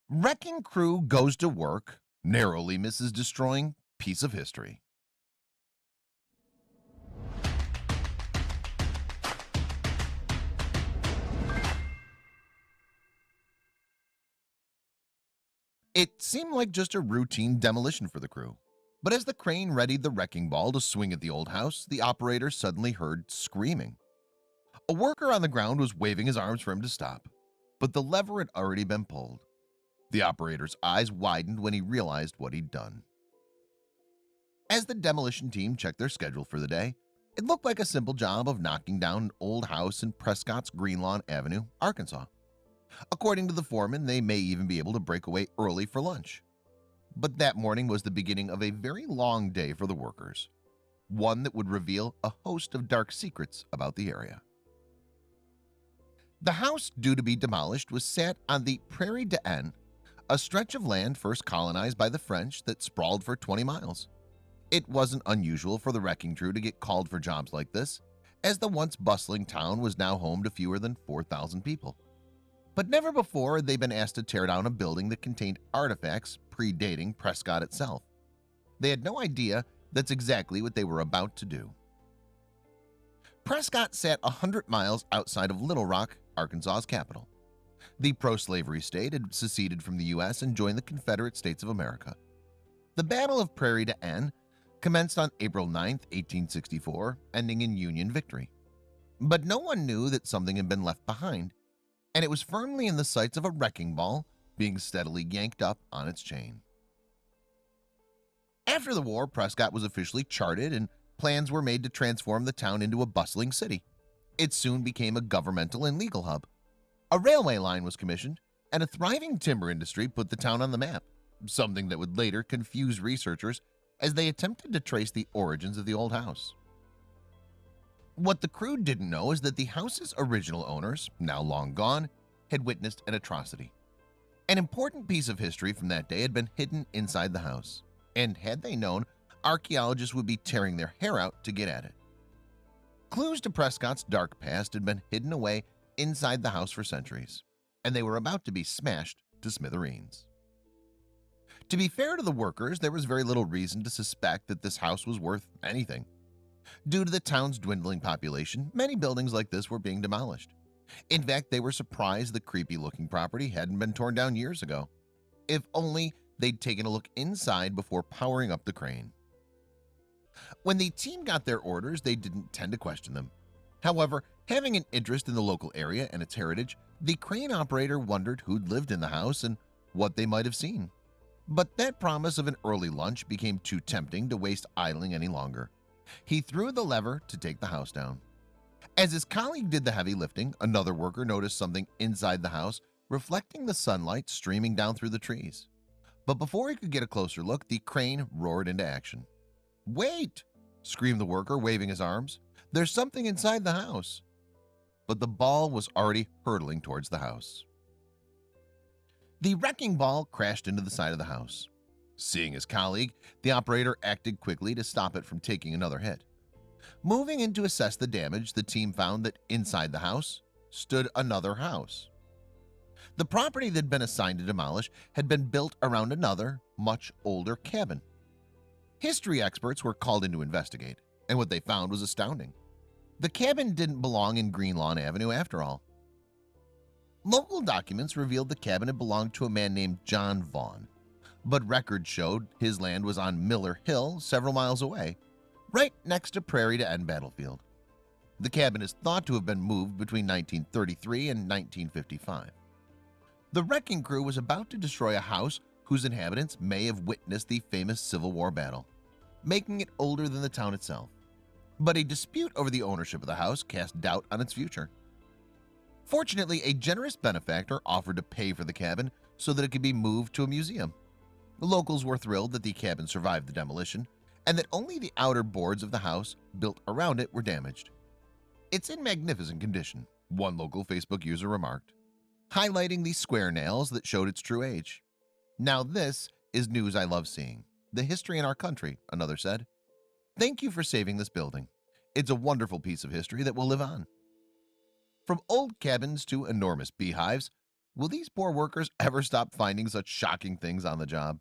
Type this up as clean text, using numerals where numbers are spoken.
Wrecking crew goes to work, narrowly misses destroying piece of history. It seemed like just a routine demolition for the crew. But as the crane readied the wrecking ball to swing at the old house, the operator suddenly heard screaming. A worker on the ground was waving his arms for him to stop, but the lever had already been pulled. The operator's eyes widened when he realized what he'd done. As the demolition team checked their schedule for the day, it looked like a simple job of knocking down an old house in Prescott's Greenlawn Avenue, Arkansas. According to the foreman, they may even be able to break away early for lunch. But that morning was the beginning of a very long day for the workers, one that would reveal a host of dark secrets about the area. The house due to be demolished was set on the Prairie de N, a stretch of land first colonized by the French that sprawled for 20 miles. It wasn't unusual for the wrecking crew to get called for jobs like this, as the once bustling town was now home to fewer than 4,000 people. But never before had they been asked to tear down a building that contained artifacts predating Prescott itself. They had no idea that's exactly what they were about to do. Prescott sat 100 miles outside of Little Rock, Arkansas's capital. The pro-slavery state had seceded from the U.S. and joined the Confederate States of America. The Battle of Prairie de N commenced on April 9, 1864, ending in Union victory. But no one knew that something had been left behind, and it was firmly in the sights of a wrecking ball being steadily yanked up on its chain. After the war, Prescott was officially charted and plans were made to transform the town into a bustling city. It soon became a governmental and legal hub. A railway line was commissioned, and a thriving timber industry put the town on the map, something that would later confuse researchers as they attempted to trace the origins of the old house. What the crew didn't know is that the house's original owners, now long gone, had witnessed an atrocity. An important piece of history from that day had been hidden inside the house, and had they known, archaeologists would be tearing their hair out to get at it. Clues to Prescott's dark past had been hidden away inside the house for centuries, and they were about to be smashed to smithereens. To be fair to the workers, there was very little reason to suspect that this house was worth anything. Due to the town's dwindling population, many buildings like this were being demolished. In fact, they were surprised the creepy-looking property hadn't been torn down years ago. If only they'd taken a look inside before powering up the crane. When the team got their orders, they didn't tend to question them. However, having an interest in the local area and its heritage, the crane operator wondered who'd lived in the house and what they might have seen. But that promise of an early lunch became too tempting to waste idling any longer. He threw the lever to take the house down. As his colleague did the heavy lifting, another worker noticed something inside the house reflecting the sunlight streaming down through the trees. But before he could get a closer look, the crane roared into action. "Wait!" screamed the worker, waving his arms. "There's something inside the house." But the ball was already hurtling towards the house. The wrecking ball crashed into the side of the house. Seeing his colleague, the operator acted quickly to stop it from taking another hit. Moving in to assess the damage, the team found that inside the house stood another house. The property that had been assigned to demolish had been built around another, much older cabin. History experts were called in to investigate, and what they found was astounding. The cabin didn't belong in Greenlawn Avenue after all. Local documents revealed the cabin had belonged to a man named John Vaughn, but records showed his land was on Miller Hill several miles away, right next to Prairie de N battlefield. The cabin is thought to have been moved between 1933 and 1955. The wrecking crew was about to destroy a house whose inhabitants may have witnessed the famous Civil War battle, making it older than the town itself. But a dispute over the ownership of the house cast doubt on its future. Fortunately, a generous benefactor offered to pay for the cabin so that it could be moved to a museum. The locals were thrilled that the cabin survived the demolition and that only the outer boards of the house built around it were damaged. "It's in magnificent condition," one local Facebook user remarked, highlighting the square nails that showed its true age. "Now this is news I love seeing. The history in our country," another said. "Thank you for saving this building. It's a wonderful piece of history that will live on." From old cabins to enormous beehives, Will these poor workers ever stop finding such shocking things on the job?